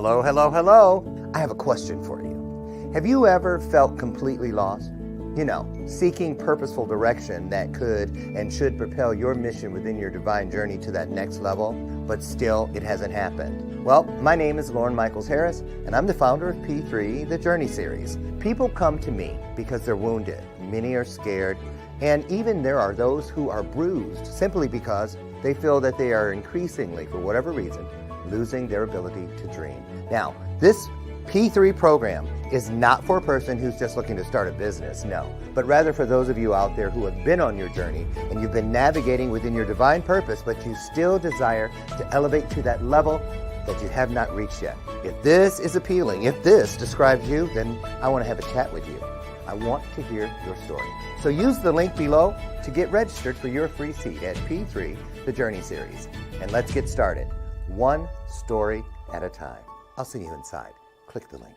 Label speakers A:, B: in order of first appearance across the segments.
A: Hello, hello, hello. I have a question for you. Have you ever felt completely lost? You know, seeking purposeful direction that could and should propel your mission within your divine journey to that next level, but still it hasn't happened. Well, my name is Lauren Michaels Harris, and I'm the founder of P3, the Journey Series. People come to me because they're wounded. Many are scared, and even there are those who are bruised simply because they feel that they are increasingly, for whatever reason, losing their ability to dream. Now, this P3 program is not for a person who's just looking to start a business, no, but rather for those of you out there who have been on your journey and you've been navigating within your divine purpose, but you still desire to elevate to that level that you have not reached yet. If this is appealing, if this describes you, then I want to have a chat with you. I want to hear your story. So use the link below to get registered for your free seat at P3, the Journey Series. And let's get started. One story at a time. I'll see you inside. Click the link.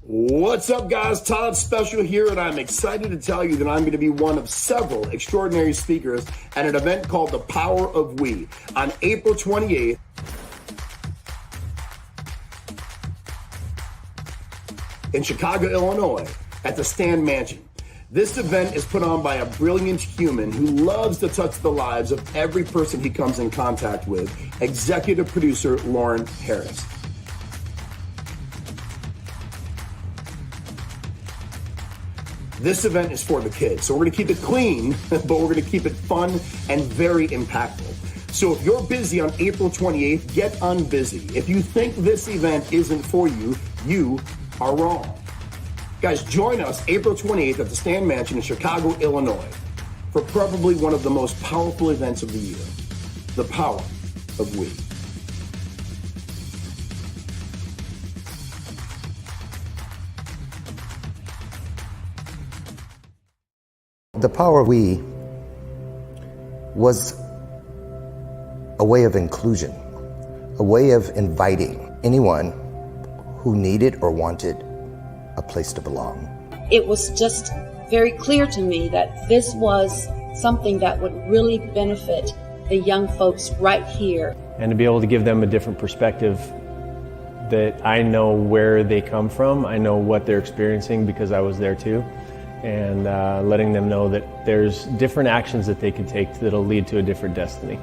B: What's up, guys? Todd Special here, and I'm excited to tell you that I'm going to be one of several extraordinary speakers at an event called The Power of We on April 28th. In Chicago, Illinois, at the Stand Mansion. This event is put on by a brilliant human who loves to touch the lives of every person he comes in contact with, executive producer Lauren Harris. This event is for the kids, so we're going to keep it clean, but we're going to keep it fun and very impactful. So if you're busy on April 28th, get unbusy. If you think this event isn't for you, you are wrong. Guys, join us April 28th at the Stand Mansion in Chicago, Illinois, for probably one of the most powerful events of the year, The Power of We.
A: The Power of We was a way of inclusion, a way of inviting anyone who needed or wanted a place to belong.
C: It was just very clear to me that this was something that would really benefit the young folks right here.
D: And to be able to give them a different perspective, that I know where they come from, I know what they're experiencing because I was there too, and letting them know that there's different actions that they can take that'll lead to a different destiny.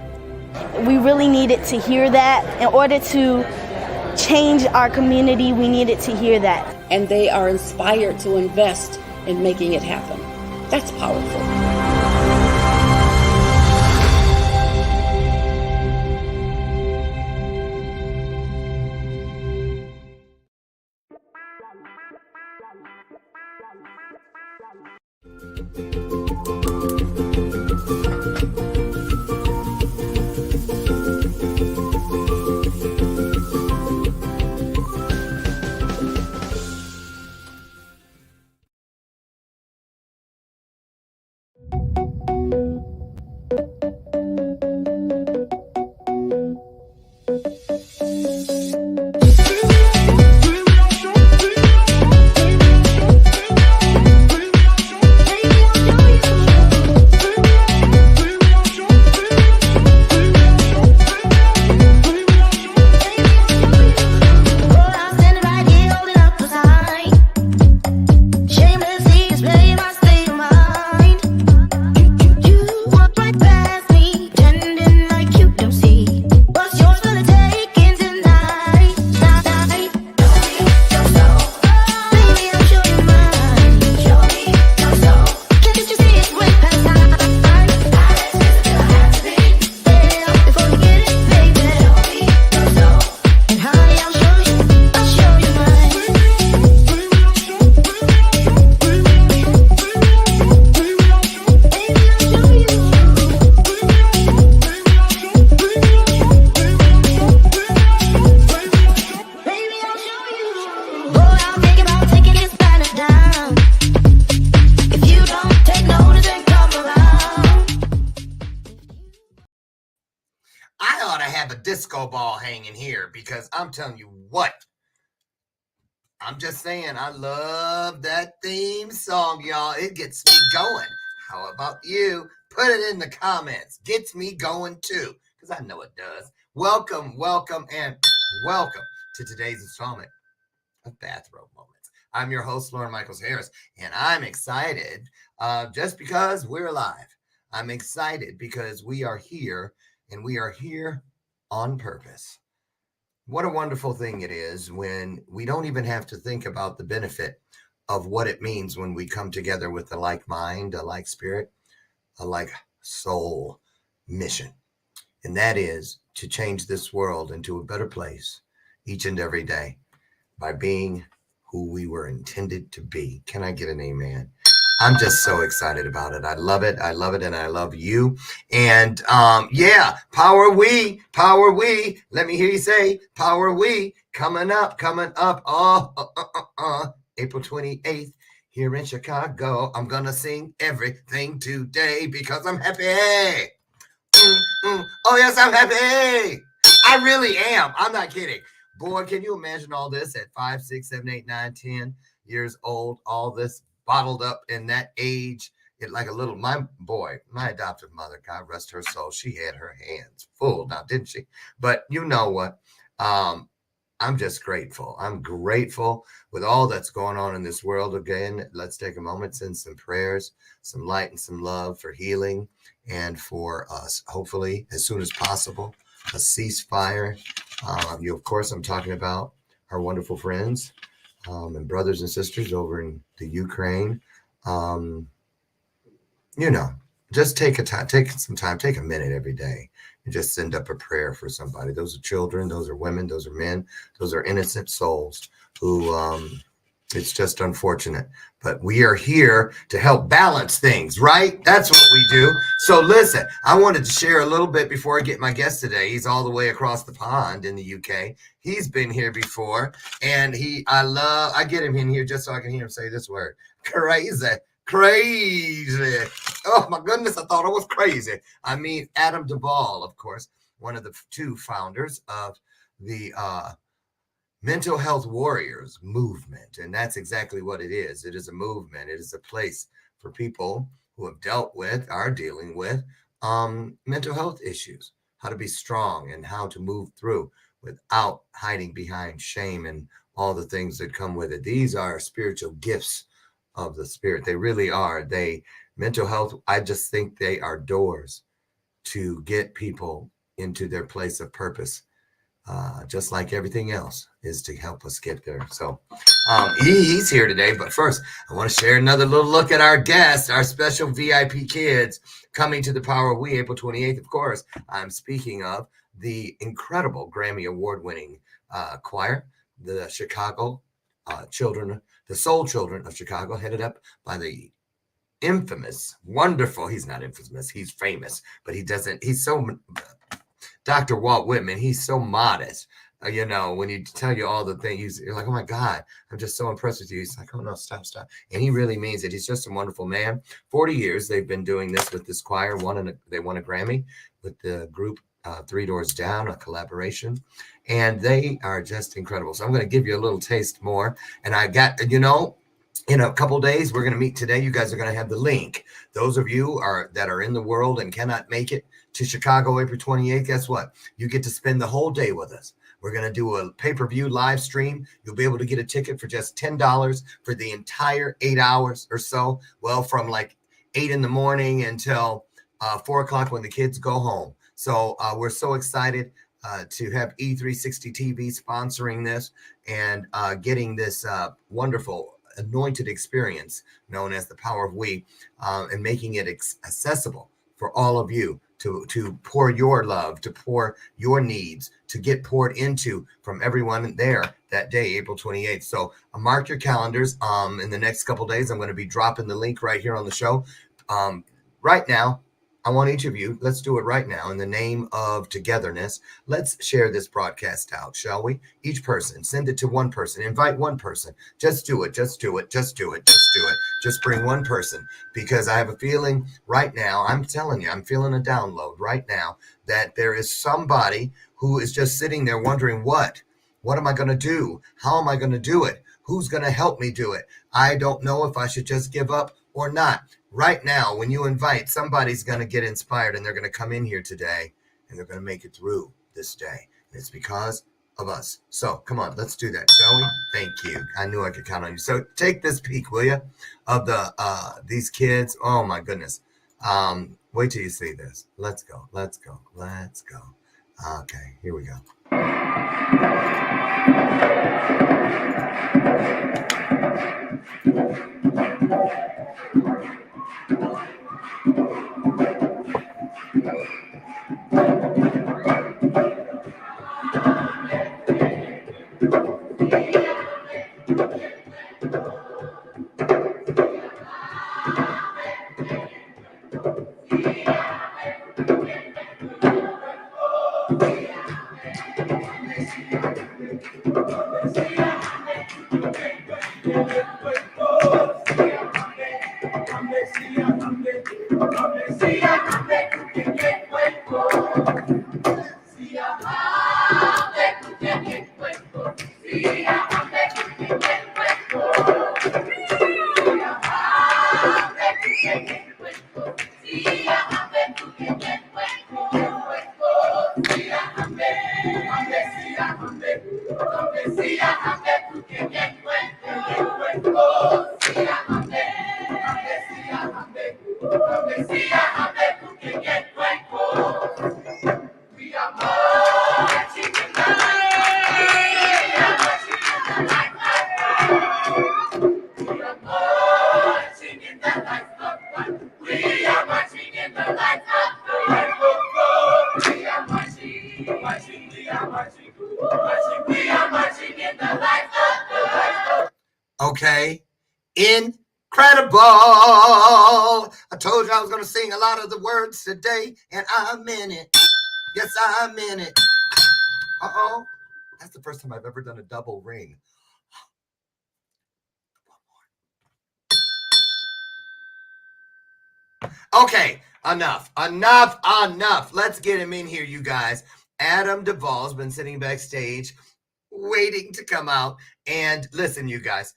E: We really needed to hear that. In order to change our community, we needed to hear that.
C: And they are inspired to invest in making it happen. That's powerful.
A: Disco ball hanging here because I'm telling you what, I'm just saying, I love that theme song, y'all. It gets me going. How about you? Put it in the comments. Gets me going too, because I know it does. Welcome, welcome, and welcome to today's installment of Bathrobe Moments. I'm your host, Lauren Michaels Harris, and I'm excited just because we're alive. I'm excited because we are here, and we are here on purpose. What a wonderful thing it is when we don't even have to think about the benefit of what it means when we come together with a like mind, a like spirit, a like soul mission. And that is to change this world into a better place each and every day by being who we were intended to be. Can I get an amen? I'm just so excited about it. I love it. I love it. And I love you. And yeah, power we. Let me hear you say power we. Coming up. April 28th here in Chicago. I'm going to sing everything today because I'm happy. Oh, yes, I'm happy. I really am. I'm not kidding. Boy, can you imagine all this at 5, 6, 7, 8, 9, 10 years old? All this bottled up in that age. It like a little, my adoptive mother, God rest her soul, she had her hands full now, didn't she? But you know what? I'm just grateful. I'm grateful with all that's going on in this world. Again, let's take a moment, send some prayers, some light and some love for healing and for us, hopefully, as soon as possible, a ceasefire. Of course, I'm talking about our wonderful friends and brothers and sisters over in the Ukraine. Just take some time, take a minute every day and just send up a prayer for somebody. Those are children, those are women, those are men, those are innocent souls who it's just unfortunate. But we are here to help balance things, right? That's what we do. So listen, I wanted to share a little bit before I get my guest today. He's all the way across the pond in the UK. He's been here before, and I get him in here just so I can hear him say this word. Crazy. Oh my goodness, I thought I was crazy. I mean, Adam Duval, of course, one of the two founders of the Mental Health Warriors movement. And that's exactly what it is. It is a movement. It is a place for people who have are dealing with mental health issues, how to be strong and how to move through without hiding behind shame and all the things that come with it. These are spiritual gifts of the spirit. They really are. Mental health, I just think they are doors to get people into their place of purpose. Just like everything else is to help us get there. So he's here today. But first, I want to share another little look at our guest, our special VIP kids coming to the Power of We, April 28th. Of course, I'm speaking of the incredible Grammy Award-winning choir, the Chicago Children, the Soul Children of Chicago, headed up by the infamous, wonderful, he's not infamous, he's famous, but he's so, Dr. Walt Whitman, he's so modest. When he tell you all the things, you're like, oh my God, I'm just so impressed with you. He's like, oh no, stop. And he really means it. He's just a wonderful man. 40 years they've been doing this with this choir. They won a Grammy with the group Three Doors Down, a collaboration. And they are just incredible. So I'm going to give you a little taste more. And I got, in a couple days, we're going to meet today. You guys are going to have the link. Those of you that are in the world and cannot make it to Chicago, April 28th, guess what? You get to spend the whole day with us. We're going to do a pay-per-view live stream. You'll be able to get a ticket for just $10 for the entire 8 hours or so. Well, from like 8 in the morning until 4 o'clock when the kids go home. So we're so excited to have E360 TV sponsoring this and getting this wonderful anointed experience known as the Power of We and making it accessible for all of you to pour your love, to pour your needs, to get poured into from everyone there that day, April 28th. So mark your calendars. In the next couple days, I'm going to be dropping the link right here on the show. Right now, I want each of you, let's do it right now in the name of togetherness. Let's share this broadcast out, shall we? Each person, send it to one person, invite one person. Just do it. Just bring one person, because I have a feeling right now, I'm telling you, I'm feeling a download right now that there is somebody who is just sitting there wondering, what am I going to do? How am I going to do it? Who's going to help me do it? I don't know if I should just give up or not. Right now, when you invite, somebody's going to get inspired and they're going to come in here today and they're going to make it through this day. And it's because of us. So come on, let's do that, shall we? Thank you. I knew I could count on you. So take this peek, will you, of the these kids. Oh my goodness. Wait till you see this. Let's go. Let's go. Let's go. Okay, here we go. Okay. Incredible. I told you I was going to sing a lot of the words today, and I'm in it. Yes, I'm in it. Uh-oh. That's the first time I've ever done a double ring. Okay, enough. Let's get him in here, you guys. Adam Duval's been sitting backstage waiting to come out. And listen, you guys,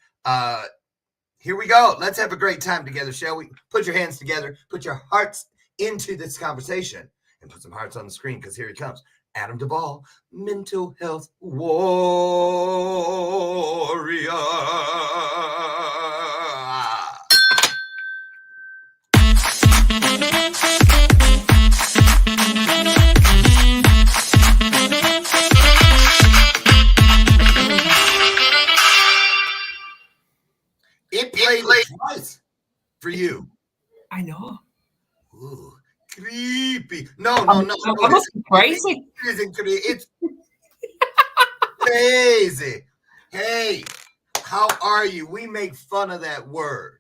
A: here we go. Let's have a great time together, shall we? Put your hands together. Put your hearts into this conversation. And put some hearts on the screen, because here he comes. Adam Duval, mental health warrior. It played twice for you.
F: I know.
A: Ooh, creepy. No.
F: I must be crazy.
A: It's crazy. Hey, how are you? We make fun of that word.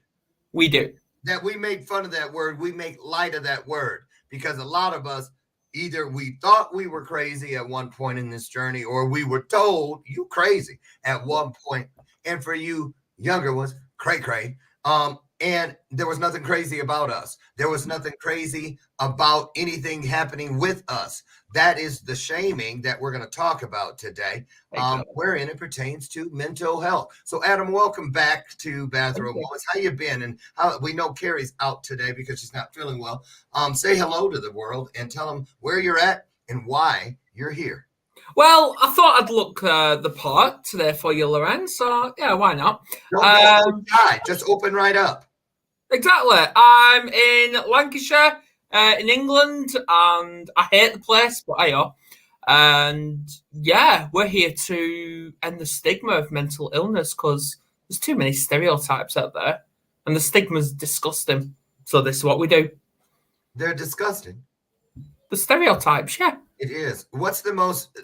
F: We do.
A: We make fun of that word. We make light of that word, because a lot of us, either we thought we were crazy at one point in this journey, or we were told you crazy at one point. And for you younger ones, cray. And there was nothing crazy about us. There was nothing crazy about anything happening with us. That is the shaming that we're going to talk about today, wherein it pertains to mental health. So, Adam, welcome back to Bathrobe Moments. How you been? And how we know Kerry's out today because she's not feeling well. Say hello to the world and tell them where you're at and why you're here.
F: Well, I thought I'd look the part today for you, Loren. So, yeah, why not?
A: Don't just open right up.
F: Exactly. I'm in Lancashire, in England, and I hate the place, but I are. And yeah, we're here to end the stigma of mental illness, because there's too many stereotypes out there, and the stigma's disgusting. So this is what we do.
A: They're disgusting.
F: The stereotypes, yeah.
A: It is. What's the most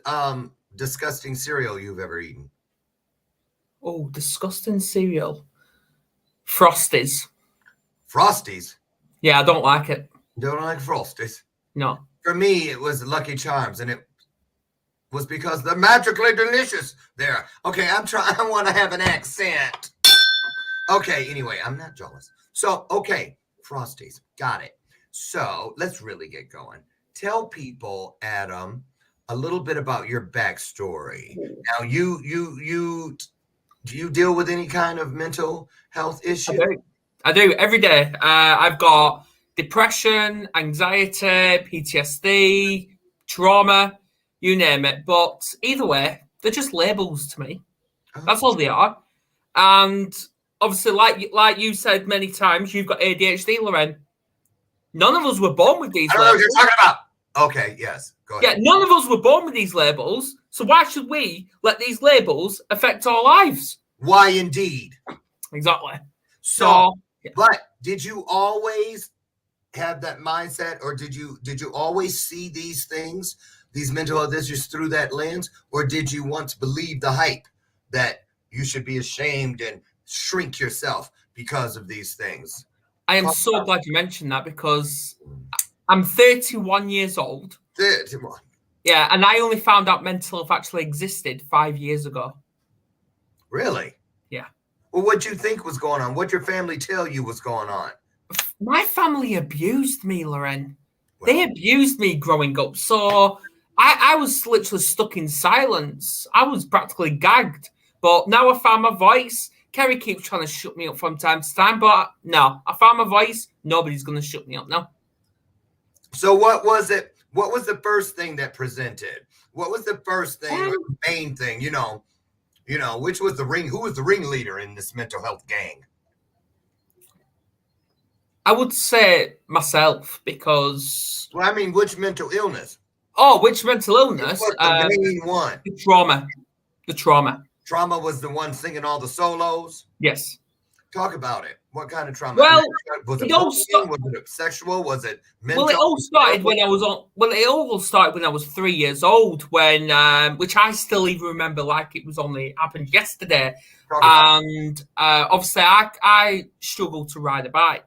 A: disgusting cereal you've ever eaten?
F: Oh, disgusting cereal. Frosties.
A: Frosties?
F: Yeah, I don't like it.
A: Don't like Frosties?
F: No.
A: For me, it was Lucky Charms, and it was because they're magically delicious there. Okay, I want to have an accent. Okay, anyway, I'm not jealous. So, okay, Frosties. Got it. So, let's really get going. Tell people, Adam, a little bit about your backstory. Now, do you deal with any kind of mental health issue?
F: I do every day. I've got depression, anxiety, PTSD, trauma, you name it. But either way, they're just labels to me. That's all they are. And obviously, like you said many times, you've got ADHD, Loren. None of us were born with these
A: I don't know what
F: labels.
A: you're talking about. Okay, yes, go ahead.
F: Yeah, none of us were born with these labels. So why should we let these labels affect our lives?
A: Why indeed?
F: Exactly.
A: So,
F: yeah.
A: But did you always have that mindset, or did you always see these things, these mental health issues through that lens, or did you once believe the hype that you should be ashamed and shrink yourself because of these things?
F: I am so glad you mentioned that, because I'm 31 years old.
A: 31.
F: Yeah, and I only found out mental health actually existed 5 years ago.
A: Really?
F: Yeah.
A: Well, what'd you think was going on? What'd your family tell you was going on?
F: My family abused me, Loren.
A: Well,
F: They abused me growing up. So I was literally stuck in silence. I was practically gagged. But now I found my voice. Kerry keeps trying to shut me up from time to time. But no, I found my voice. Nobody's going to shut me up now.
A: So what was it? What was the first thing that presented? What was the first thing, or the main thing? You know, which was the ring? Who was the ringleader in this mental health gang?
F: I would say myself, because...
A: Well, I mean, which mental illness?
F: Oh, which mental illness?
A: The main one.
F: The trauma. The trauma.
A: Trauma was the one singing all the solos?
F: Yes.
A: Talk about it. What kind of trauma?
F: Well,
A: was it
F: it all
A: bullying? Was it sexual? Was it mental?
F: Well, it all started when I was on. Well, it all started when I was 3 years old. When, which I still even remember like it was only happened yesterday. And obviously, I struggled to ride a bike,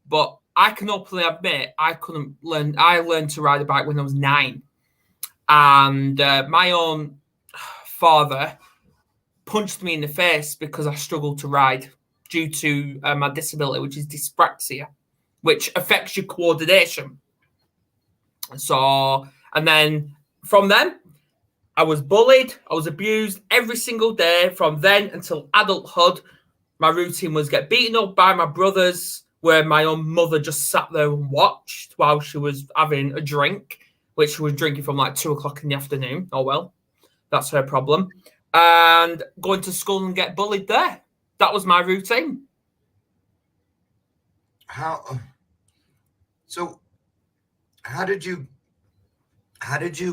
F: but I can openly admit I couldn't learn. I learned to ride a bike when I was 9, and my own father punched me in the face because I struggled to ride due to my disability, which is dyspraxia, which affects your coordination. So, and then from then, I was bullied, I was abused every single day from then until adulthood. My routine was get beaten up by my brothers, where my own mother just sat there and watched while she was having a drink, which she was drinking from like 2 o'clock in the afternoon. Oh, well, that's her problem. And going to school and get bullied there. That was my routine.
A: So how did you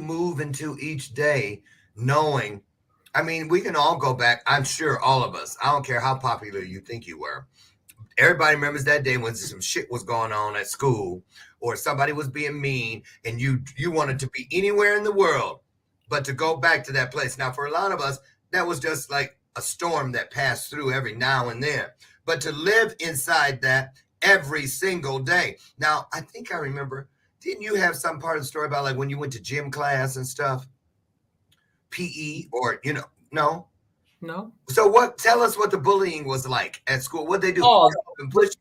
A: move into each day knowing, I mean, we can all go back, I'm sure all of us, I don't care how popular you think you were. Everybody remembers that day when some shit was going on at school, or somebody was being mean, and you wanted to be anywhere in the world but to go back to that place. Now, for a lot of us, that was just like a storm that passed through every now and then. But to live inside that every single day. Now, I think I remember, didn't you have some part of the story about like when you went to gym class and stuff? PE, or, no?
F: No.
A: So tell us what the bullying was like at school. What'd they do?
F: Oh.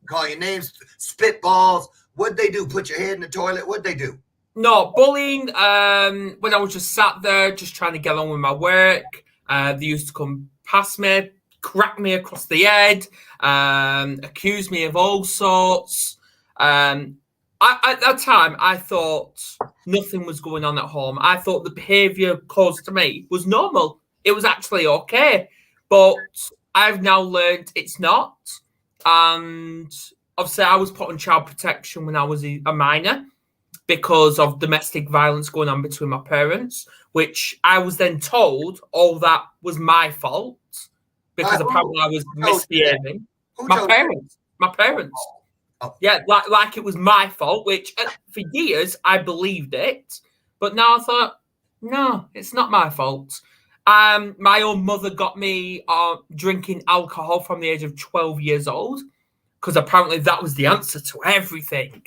A: Call your names, spitballs. What'd they do? Put your head in the toilet? What'd they do?
F: No, bullying, when I was just sat there, just trying to get on with my work, they used to come past me, crack me across the head, accuse me of all sorts. At that time, I thought nothing was going on at home. I thought the behaviour caused to me was normal. It was actually okay. But I've now learned it's not. And obviously, I was put on child protection when I was a minor, because of domestic violence going on between my parents, which I was then told all that was my fault, because apparently I was misbehaving. My parents. Oh. Yeah, like it was my fault, which for years I believed it. But now I thought, no, it's not my fault. My own mother got me drinking alcohol from the age of 12 years old, because apparently that was the answer to everything.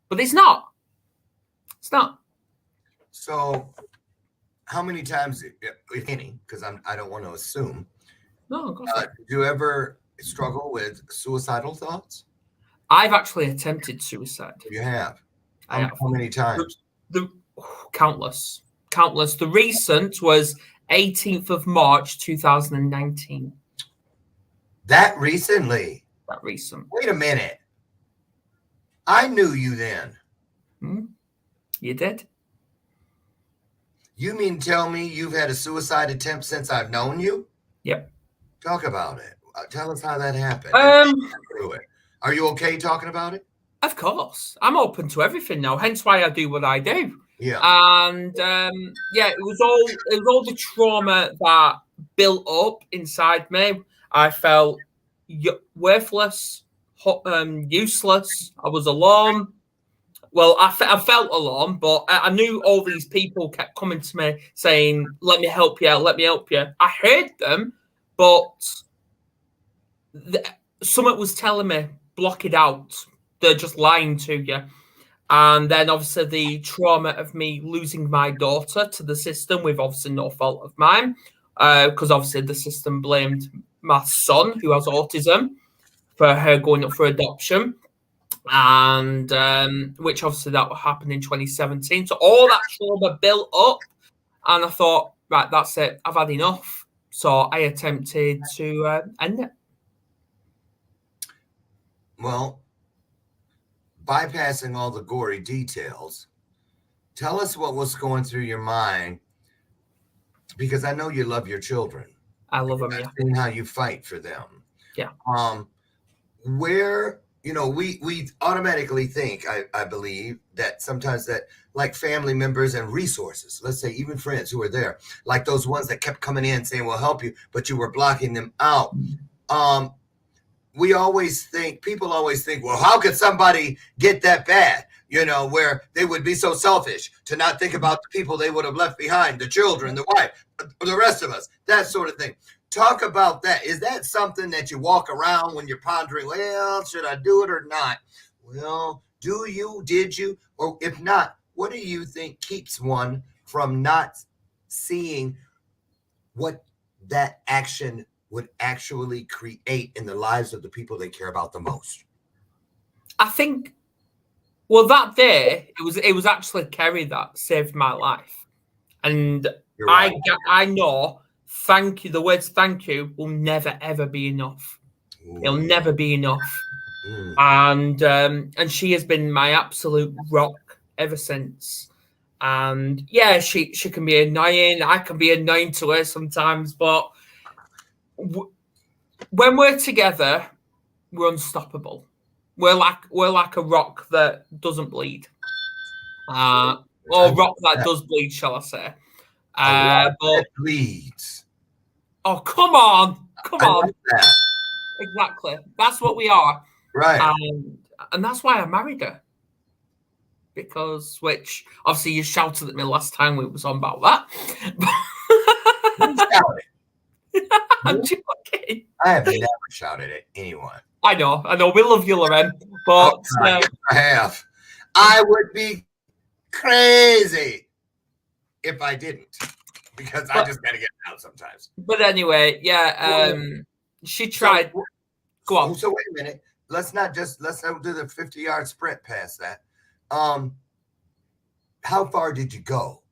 F: But it's not. It's not.
A: So, how many times, if any, because I don't want to assume.
F: No,
A: did you ever struggle with suicidal thoughts?
F: I've actually attempted suicide.
A: You have.
F: I have.
A: How many times?
F: Countless. The recent was 18th of March 2019.
A: That recently?
F: that recent.
A: Wait a minute. I knew you then.
F: You did?
A: You mean tell me you've had a suicide attempt since I've known you?
F: Yep.
A: Talk about it. Tell us how that happened. Are you okay talking about it?
F: Of course. I'm open to everything now, hence why I do what I do.
A: Yeah.
F: And it was all the trauma that built up inside me. I felt worthless, useless. I was alone. Well, I felt alone, but I knew all these people kept coming to me saying, let me help you, let me help you. I heard them, but something was telling me, block it out. They're just lying to you. And then obviously the trauma of me losing my daughter to the system with obviously no fault of mine, because obviously the system blamed my son, who has autism, for her going up for adoption. And which obviously that happened in 2017. So all that trauma built up, and I thought, right, that's it. I've had enough. So I attempted to end it.
A: Well, bypassing all the gory details, tell us what was going through your mind, because I know you love your children.
F: I love them, yeah.
A: I've seen how you fight for them.
F: Yeah.
A: Where, we automatically think, I believe, that sometimes that like family members and resources, let's say even friends who are there, like those ones that kept coming in saying, we'll help you, but you were blocking them out. People always think, well, how could somebody get that bad? Where they would be so selfish to not think about the people they would have left behind, the children, the wife, the rest of us, that sort of thing. Talk about that. Is that something that you walk around when you're pondering, well, should I do it or not? Well, did you? Or if not, what do you think keeps one from not seeing what that action would actually create in the lives of the people they care about the most?
F: I think, well, that day, it was actually Kerry that saved my life. And right. I know, thank you, the words thank you will never, ever be enough. Ooh. It'll never be enough. And she has been my absolute rock ever since. And yeah, she can be annoying. I can be annoying to her sometimes, but when we're together, we're unstoppable. We're like a rock that doesn't bleed, or rock that does bleed, shall I say?
A: But that bleeds.
F: Oh, come on!
A: Like that.
F: Exactly. That's what we are,
A: right?
F: And that's why I married her. Which obviously you shouted at me last time we was on about that. I'm joking.
A: I have never shouted at anyone.
F: I know. We love you, Loren, but
A: I have. I would be crazy if I didn't, because I just gotta get out sometimes.
F: But anyway, yeah. She tried. Go on.
A: So wait a minute. Let's not do the 50-yard sprint past that. How far did you go?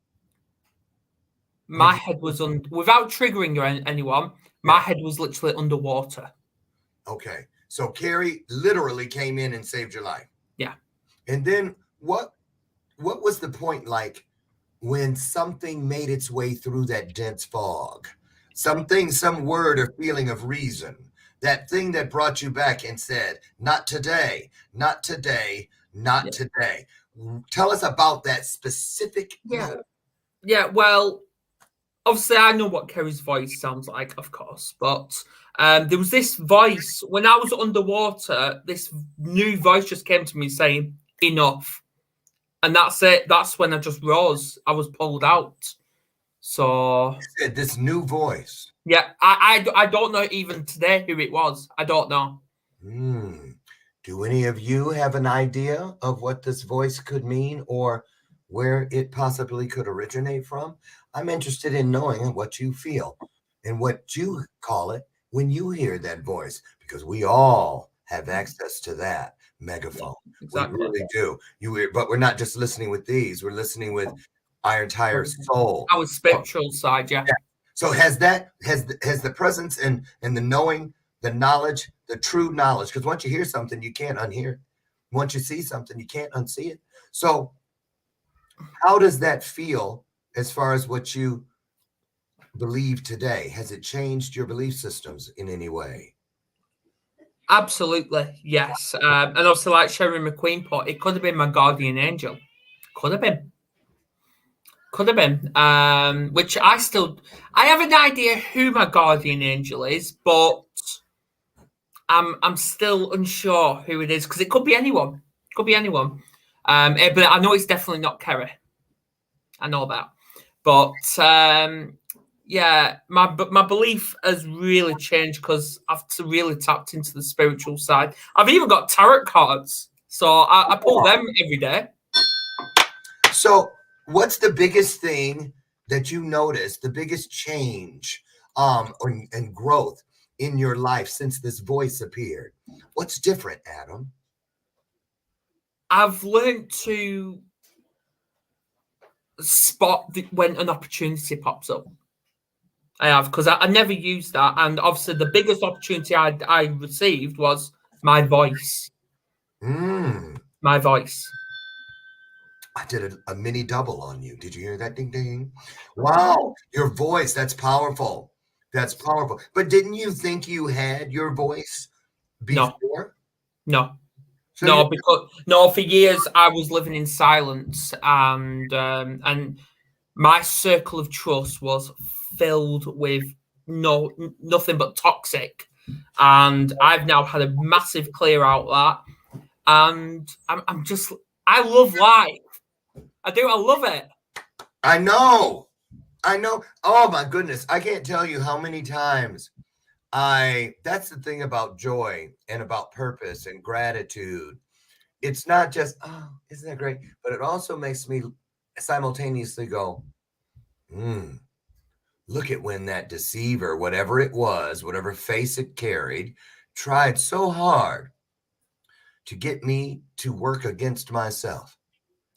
F: My head was without triggering anyone. My head was literally underwater.
A: Okay, so Kerry literally came in and saved your life.
F: Yeah.
A: And then what was the point like when something made its way through that dense fog? Some word or feeling of reason, that thing that brought you back and said, not today, not today, not today. Tell us about that specific moment.
F: Yeah, well, obviously I know what Kerry's voice sounds like, of course, but there was this voice when I was underwater. This new voice just came to me saying, enough. And that's it. That's when I just rose. I was pulled out. So
A: you said this new voice.
F: Yeah, I don't know even today who it was. I don't know.
A: Do any of you have an idea of what this voice could mean or where it possibly could originate from? I'm interested in knowing what you feel and what you call it when you hear that voice, because we all have access to that megaphone. Yeah, exactly. We really do. But we're not just listening with these. We're listening with our entire soul.
F: Our spiritual side, yeah.
A: So has the presence and the knowing the knowledge, the true knowledge. Because once you hear something, you can't unhear it. Once you see something, you can't unsee it. So how does that feel as far as what you believe today? Has it changed your belief systems in any way?
F: Absolutely, yes. And also, like Sherry McQueen put, it could have been my guardian angel. Could have been. Could have been. Which I have an idea who my guardian angel is, but I'm still unsure who it is because it could be anyone. Could be anyone. But I know it's definitely not Kerry. I know that. But yeah, my belief has really changed because I've really tapped into the spiritual side. I've even got tarot cards, so I pull them every day.
A: So, what's the biggest thing that you noticed, the biggest change and growth in your life since this voice appeared? What's different, Adam?
F: I've learned to spot when an opportunity pops up. I have, because I never used that. And obviously, the biggest opportunity I received was my voice. My voice.
A: I did a mini double on you. Did you hear that? Ding, ding. Wow. Your voice. That's powerful. That's powerful. But didn't you think you had your voice before?
F: No.
A: So
F: No, for years I was living in silence, and my circle of trust was filled with nothing but toxic. And I've now had a massive clear out that, and I love life. I do. I love it.
A: I know. Oh my goodness. I can't tell you how many times that's the thing about joy and about purpose and gratitude. It's not just, oh, isn't that great? But it also makes me simultaneously go, look at when that deceiver, whatever it was, whatever face it carried, tried so hard to get me to work against myself.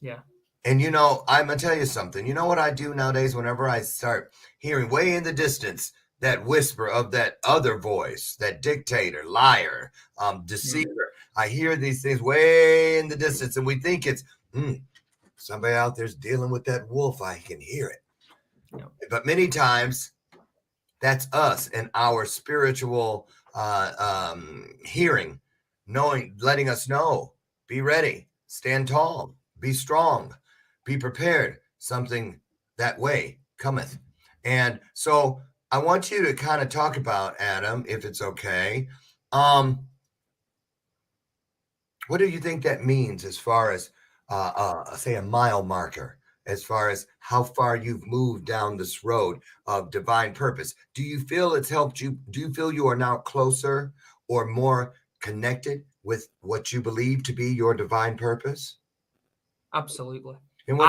F: Yeah.
A: And I'm gonna tell you something. You know what I do nowadays whenever I start hearing way in the distance that whisper of that other voice, that dictator, liar, deceiver. I hear these things way in the distance, and we think it's somebody out there's dealing with that wolf. I can hear it.
F: Yeah.
A: But many times that's us and our spiritual hearing, letting us know, be ready, stand tall, be strong, be prepared. Something that way cometh. And so I want you to kind of talk about, Adam, if it's okay. What do you think that means as far as, say, a mile marker, as far as how far you've moved down this road of divine purpose? Do you feel it's helped you? Do you feel you are now closer or more connected with what you believe to be your divine purpose?
F: Absolutely.
A: And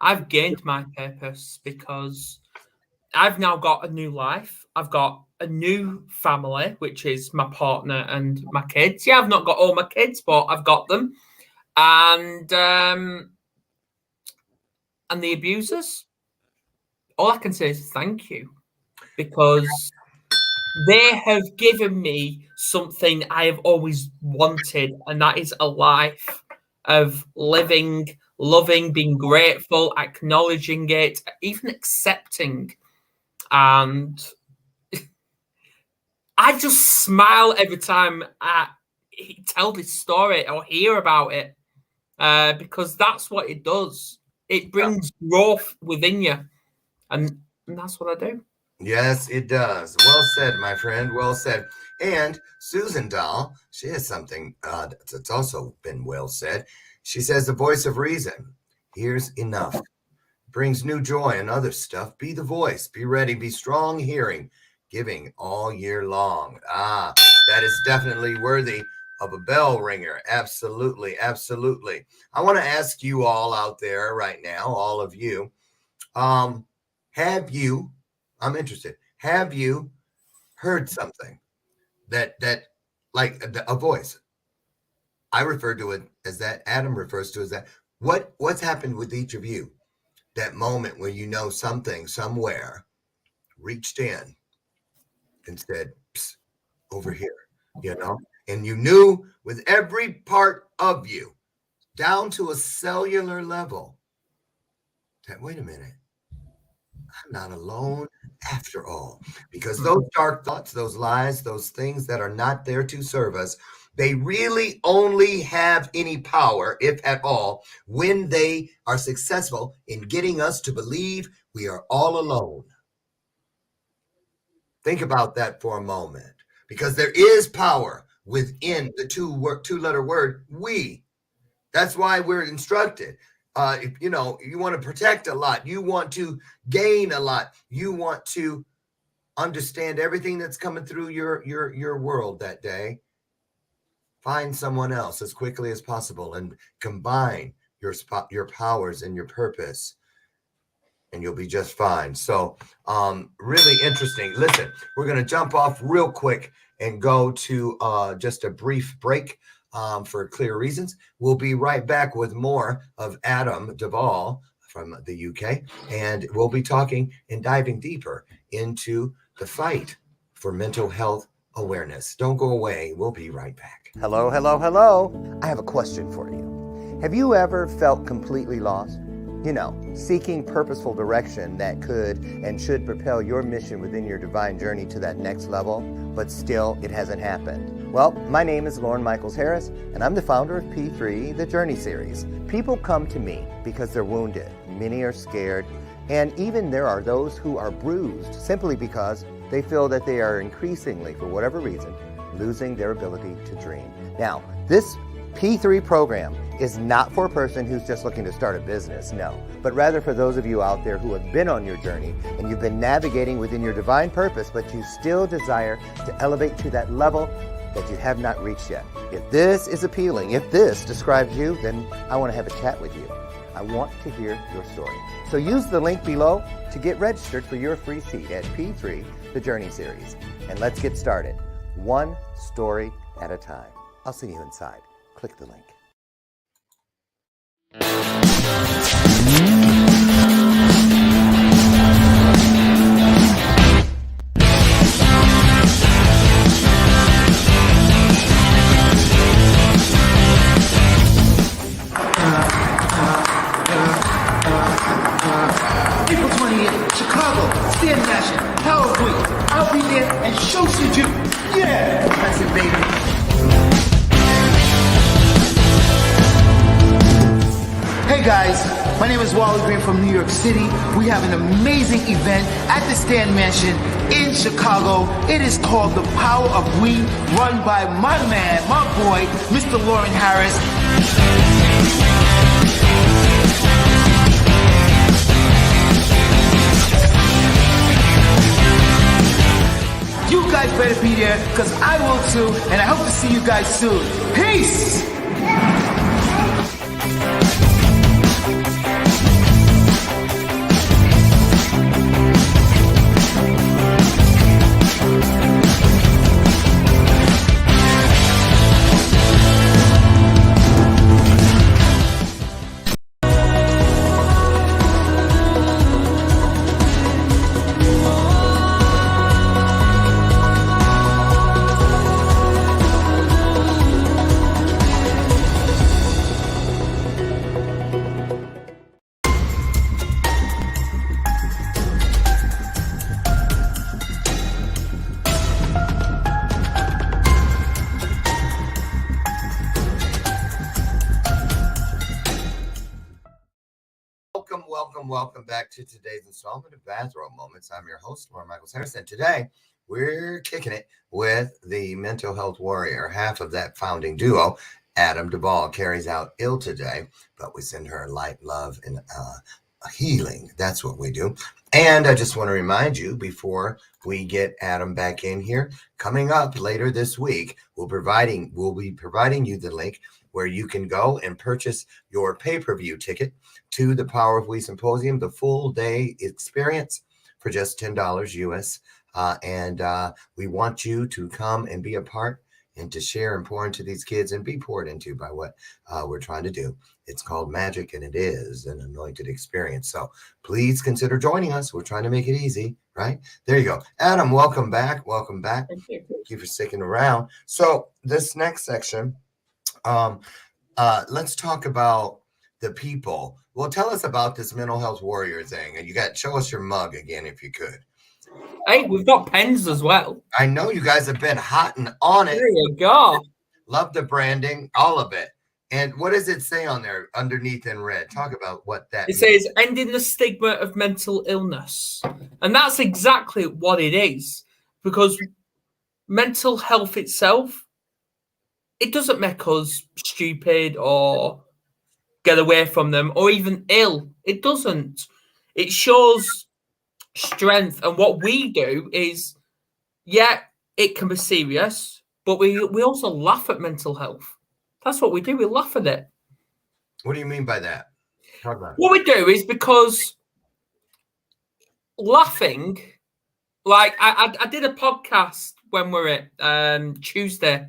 F: I've gained my purpose because I've now got a new life. I've got a new family, which is my partner and my kids. Yeah, I've not got all my kids, but I've got them. And the abusers, all I can say is thank you, because they have given me something I have always wanted, and that is a life of living, loving, being grateful, acknowledging it, even accepting. And I just smile every time I tell this story or hear about it, because that's what it does. It brings growth within you, and that's what I do.
A: Yes, it does. Well said, my friend. Well said. And Susan Dahl, she has something that's also been well said. She says, the voice of reason. Here's enough. Brings new joy and other stuff. Be the voice. Be ready. Be strong hearing. Giving all year long. That is definitely worthy of a bell ringer. Absolutely. Absolutely. I want to ask you all out there right now, all of you, I'm interested. Have you heard something that like a voice? I refer to it as that. Adam refers to it as that. What's happened with each of you? That moment where something somewhere reached in and said, psst, over here, and you knew with every part of you, down to a cellular level, that, wait a minute, I'm not alone after all. Because those dark thoughts, those lies, those things that are not there to serve us, they really only have any power, if at all, when they are successful in getting us to believe we are all alone. Think about that for a moment, because there is power within the two-letter word we. That's why we're instructed. If, you want to protect a lot, you want to gain a lot, you want to understand everything that's coming through your world that day. Find someone else as quickly as possible and combine your powers and your purpose, and you'll be just fine. So, really interesting. Listen, we're going to jump off real quick and go to just a brief break for clear reasons. We'll be right back with more of Adam Duval from the UK, and we'll be talking and diving deeper into the fight for mental health awareness. Don't go away. We'll be right back. Hello, hello, hello. I have a question for you. Have you ever felt completely lost? Seeking purposeful direction that could and should propel your mission within your divine journey to that next level, but still it hasn't happened. Well, my name is Lauren Michaels Harris, and I'm the founder of P3, the Journey Series. People come to me because they're wounded. Many are scared, and even there are those who are bruised simply because they feel that they are increasingly, for whatever reason, losing their ability to dream. Now, this P3 program is not for a person who's just looking to start a business, no, but rather for those of you out there who have been on your journey and you've been navigating within your divine purpose, but you still desire to elevate to that level that you have not reached yet. If this is appealing, if this describes you, then I want to have a chat with you. I want to hear your story. So use the link below to get registered for your free seat at P3, the Journey Series. And let's get started, one story at a time. I'll see you inside. Click the link.
G: April 28th, Chicago, Stand Nation, Power Week. I'll be there and show you. Yeah, that's it, baby. Hey guys, my name is Wally Green from New York City. We have an amazing event at the Stan Mansion in Chicago. It is called The Power of We, run by my man, my boy, Mr. Lauren Harris. You guys better be there, because I will too, and I hope to see you guys soon. Peace!
A: Welcome back to today's installment of Bathrobe Moments. I'm your host, Lauren Michaels Harris, and today we're kicking it with the mental health warrior, half of that founding duo. Adam Duval carries out ill today, but we send her light, love, and healing. That's what we do. And I just want to remind you, before we get Adam back in here, coming up later this week, we'll be providing you the link where you can go and purchase your pay-per-view ticket to the Power of We Symposium, the full day experience for just $10 US. And we want you to come and be a part and to share and pour into these kids and be poured into by what we're trying to do. It's called magic, and it is an anointed experience. So please consider joining us. We're trying to make it easy. right? There you go. Adam, welcome back. Welcome back.
F: Thank you.
A: Thank you for sticking around. So this next section, let's talk about the people. Well, tell us about this mental health warrior thing. And show us your mug again, if you could.
F: Hey, we've got pens as well.
A: I know you guys have been hot and on it.
F: There you go.
A: Love the branding, all of it. And what does it say on there underneath in red? Talk about what that
F: It
A: means.
F: says ending the stigma of mental illness. And that's exactly what it is. Because mental health itself, it doesn't make us stupid or get away from them or even ill. It doesn't. It shows strength. And what we do is, yeah, it can be serious, but we also laugh at mental health. That's what we do. We laugh at it.
A: What do you mean by that? Talk about it.
F: What we do is because laughing, like I did a podcast when we're at Tuesday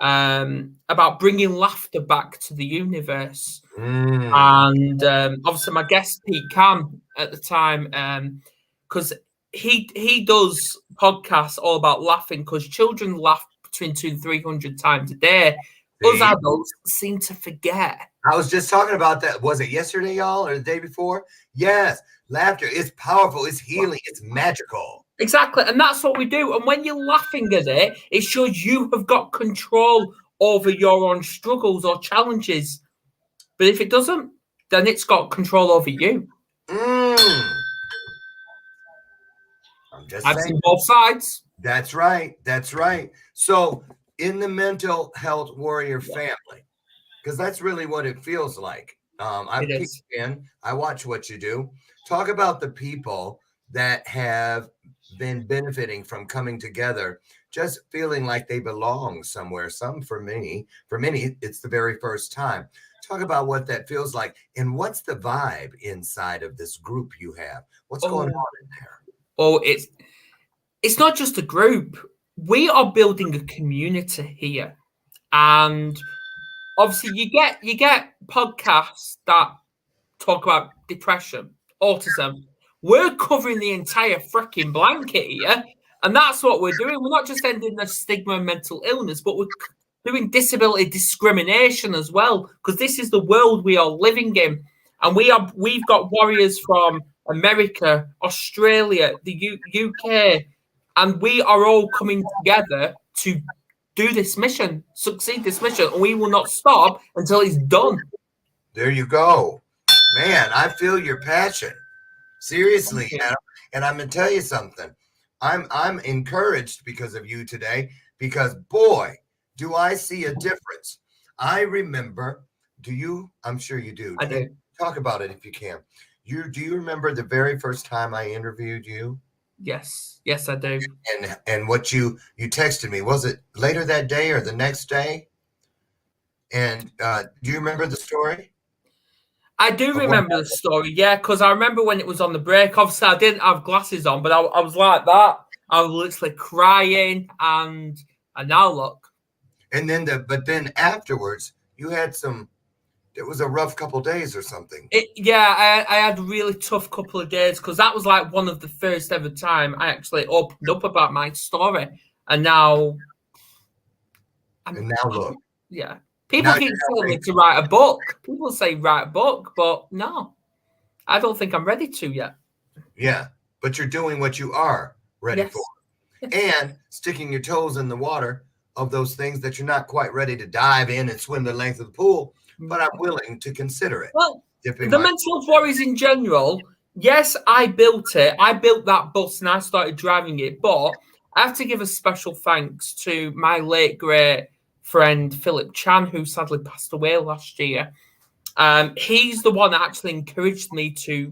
F: about bringing laughter back to the universe. And obviously my guest Pete Cam at the time, because he does podcasts all about laughing, because children laugh between 200 and 300 times a day. Us adults seem to forget.
A: I was just talking about that. Was it yesterday, y'all, or the day before? Yes. Laughter is powerful. It's healing. It's magical.
F: Exactly. And that's what we do. And when you're laughing at it, it shows you have got control over your own struggles or challenges. But if it doesn't, then it's got control over you.
A: I'm just
F: I've
A: saying.
F: seen both sides.
A: That's right. That's right. So in the mental health warrior family, because that's really what it feels like. I peek in. I watch what you do. Talk about the people that have been benefiting from coming together, just feeling like they belong somewhere. Some for many, it's the very first time. Talk about what that feels like and what's the vibe inside of this group you have. What's going on in there?
F: Oh, it's not just a group. We are building a community here, and obviously you get podcasts that talk about depression, autism. We're covering the entire freaking blanket here, and that's what we're doing. We're not just ending the stigma of mental illness, but we're doing disability discrimination as well, because this is the world we are living in, and we've got warriors from America, Australia, the UK, and we are all coming together to do this mission, succeed this mission, and we will not stop until it's done.
A: There you go. Man, I feel your passion. Seriously, Adam. And I'm going to tell you something. I'm encouraged because of you today, because boy, do I see a difference. I remember, I'm sure you do.
F: I do.
A: Talk about it if you can. Do you remember the very first time I interviewed you?
F: Yes, I do.
A: And what you texted me, was it later that day or the next day? And do you remember the story?
F: I do remember the story, yeah, because I remember when it was on the break. Obviously, I didn't have glasses on, but I was like that. I was literally crying, and now look.
A: And then but then afterwards, you had it was a rough couple days or something.
F: I had a really tough couple of days, because that was like one of the first ever time I actually opened up about my story. And now...
A: look.
F: Yeah. People keep telling me to write a book. People say write a book, but no. I don't think I'm ready to yet.
A: Yeah, but you're doing what you are ready for. And sticking your toes in the water of those things that you're not quite ready to dive in and swim the length of the pool, but I'm willing to consider it.
F: Well, the mental health warriors in general, yes, I built it. I built that bus and I started driving it, but I have to give a special thanks to my late great friend Philip Chan, who sadly passed away last year. He's the one that actually encouraged me to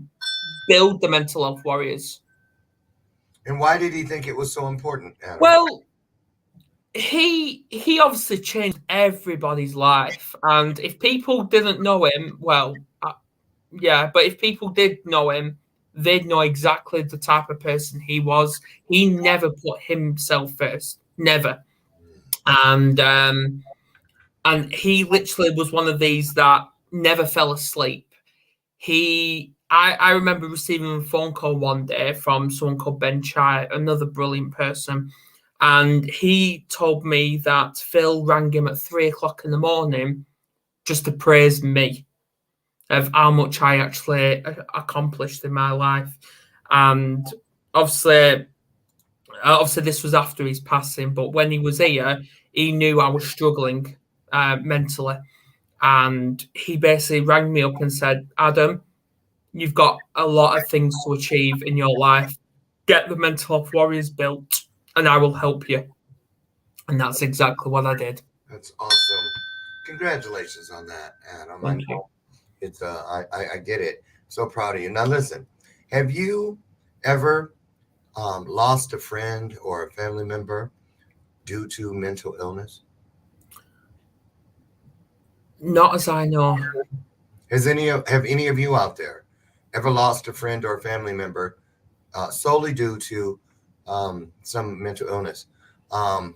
F: build the mental health warriors.
A: And why did he think it was so important, Adam?
F: Well, he obviously changed everybody's life, and if people didn't know him, well, but if people did know him, they'd know exactly the type of person he was. He never put himself first, never. And he literally was one of these that never fell asleep. He I remember receiving a phone call one day from someone called Ben Chai, another brilliant person. And he told me that Phil rang him at 3 o'clock in the morning just to praise me of how much I actually accomplished in my life. And obviously this was after his passing, but when he was here, he knew I was struggling mentally. And he basically rang me up and said, Adam, you've got a lot of things to achieve in your life. Get the Mental Health Warriors built, and I will help you. And that's exactly what I did.
A: That's awesome. Congratulations on that, Adam.
F: Thank you.
A: It's I get it. So proud of you. Now listen, have you ever lost a friend or a family member due to mental illness?
F: Not as I know.
A: Have any of you out there ever lost a friend or a family member solely due to some mental illness? I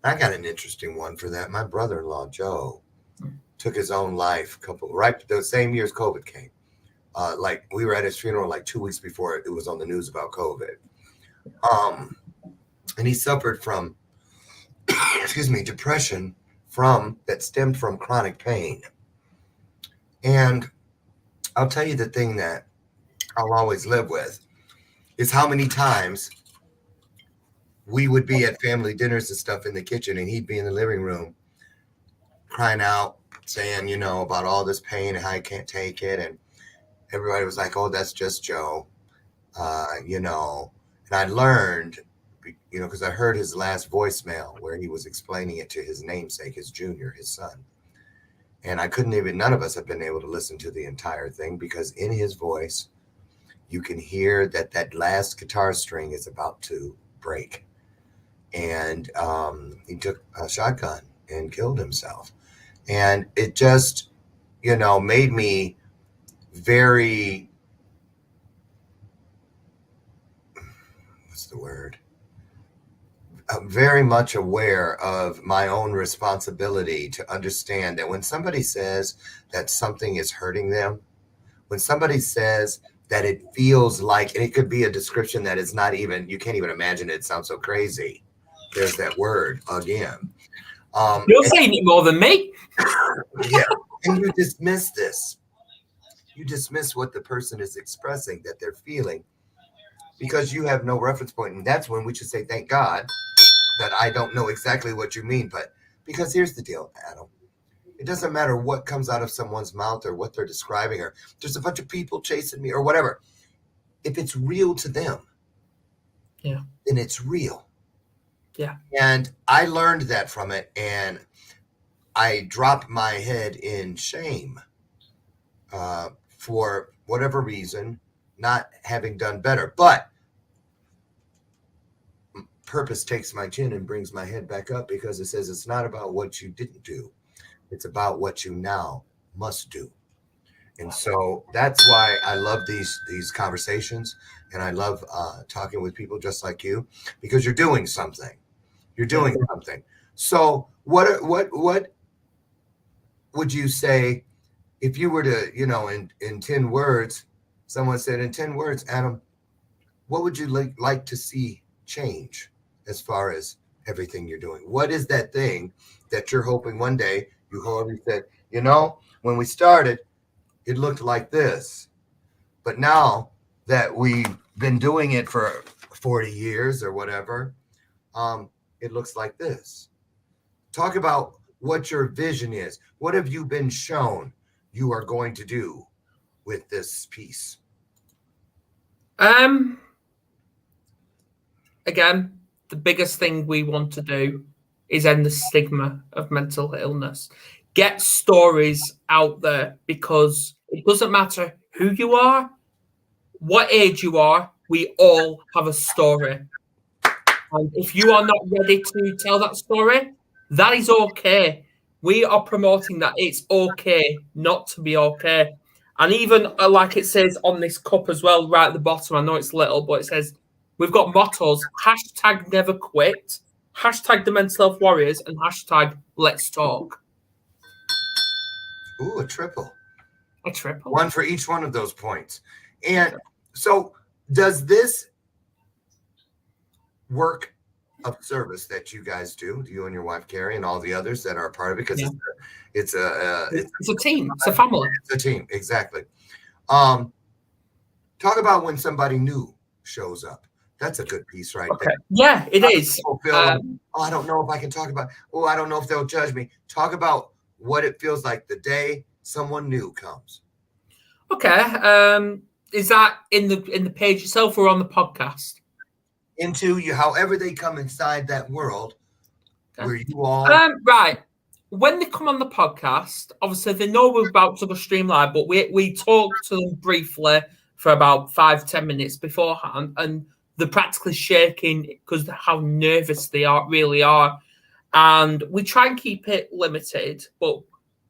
A: got an interesting one for that. My brother-in-law Joe took his own life right the same year as COVID came. Like we were at his funeral like 2 weeks before it was on the news about COVID. And he suffered from depression that stemmed from chronic pain. And I'll tell you the thing that I'll always live with is how many times we would be at family dinners and stuff in the kitchen, and he'd be in the living room crying out, saying, about all this pain and how he can't take it. And everybody was like, oh, that's just Joe, And I learned, because I heard his last voicemail where he was explaining it to his namesake, his junior, his son. And none of us have been able to listen to the entire thing because in his voice, you can hear that last guitar string is about to break. And he took a shotgun and killed himself. And it just, made me very, very much aware of my own responsibility to understand that when somebody says that something is hurting them, when somebody says that it feels like, and it could be a description that is not even, you can't even imagine it sounds so crazy. There's that word again.
F: You're saying it more than me.
A: Yeah. And you dismiss this. You dismiss what the person is expressing that they're feeling because you have no reference point. And that's when we should say, thank God that I don't know exactly what you mean. But because here's the deal, Adam. It doesn't matter what comes out of someone's mouth or what they're describing, or there's a bunch of people chasing me or whatever. If it's real to them, then it's real.
F: Yeah.
A: And I learned that from it, and I dropped my head in shame for whatever reason, not having done better. But purpose takes my chin and brings my head back up because it says it's not about what you didn't do. It's about what you now must do. And so that's why I love these conversations, and I love talking with people just like you, because you're doing something. You're doing something. So what would you say if you were to, in 10 words, someone said in 10 words, Adam, what would you like to see change as far as everything you're doing? What is that thing that you're hoping one day you said, when we started, it looked like this, but now that we've been doing it for 40 years or whatever, it looks like this. Talk about what your vision is. What have you been shown you are going to do with this piece?
F: Again, the biggest thing we want to do is end the stigma of mental illness. Get stories out there, because it doesn't matter who you are, what age you are, we all have a story. And if you are not ready to tell that story, that is okay. We are promoting that it's okay not to be okay. And even like it says on this cup as well, right at the bottom, I know it's little, but it says, we've got mottos, #never quit, #the mental health warriors, and #let's talk.
A: Ooh, a triple.
F: A triple.
A: One for each one of those points. And so does this work of service that you guys do, you and your wife Kerry and all the others that are a part of it, because it's
F: a team, it's a family,
A: it's a team, exactly. Talk about when somebody new shows up. That's a good piece right there.
F: Yeah, it is.
A: I don't know if I can talk about, I don't know if they'll judge me. Talk about what it feels like the day someone new comes.
F: Okay. Is that in the page itself or on the podcast?
A: Into you, however they come inside that world where you all
F: right. When they come on the podcast, obviously they know we're about to go stream live, but we talk to them briefly for about 5-10 minutes beforehand, and they're practically shaking because of how nervous they really are. And we try and keep it limited, but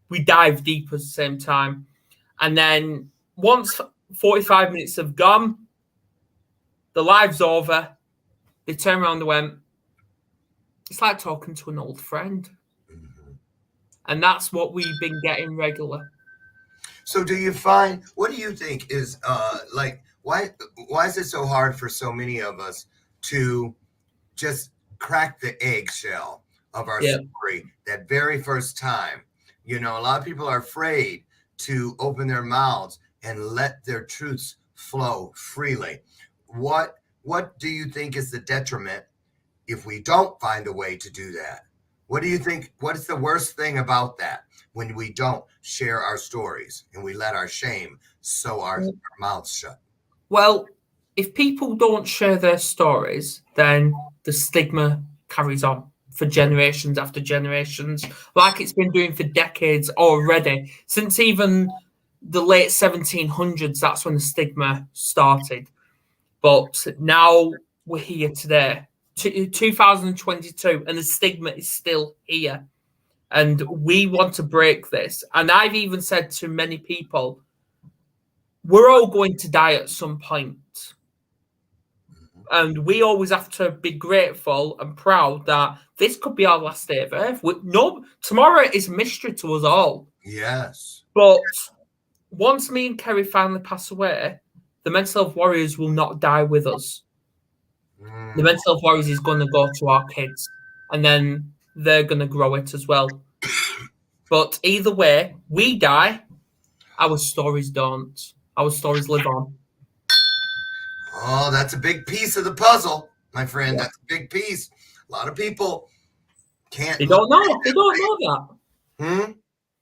F: we dive deep at the same time. And then once 45 minutes have gone, the live's over. They turned around and went, it's like talking to an old friend. Mm-hmm. And that's what we've been getting regular.
A: So do you find, what do you think is like, why is it so hard for so many of us to just crack the eggshell of our story that very first time? You know, a lot of people are afraid to open their mouths and let their truths flow freely. What do you think is the detriment if we don't find a way to do that? What do you think? What is the worst thing about that when we don't share our stories and we let our shame sew our mouths shut?
F: Well, if people don't share their stories, then the stigma carries on for generations after generations, like it's been doing for decades already. Since even the late 1700s, that's when the stigma started. But now we're here today, 2022, and the stigma is still here. And we want to break this. And I've even said to many people, we're all going to die at some point. And we always have to be grateful and proud that this could be our last day of Earth. Tomorrow is a mystery to us all.
A: Yes.
F: But once me and Kerry finally pass away, the mental health warriors will not die with us. The mental health warriors is going to go to our kids, and then they're going to grow it as well. But either way, we die, our stories don't. Our stories live on.
A: Oh, that's a big piece of the puzzle, my friend. Yeah. That's a big piece. A lot of people can't.
F: They don't know. They don't know that.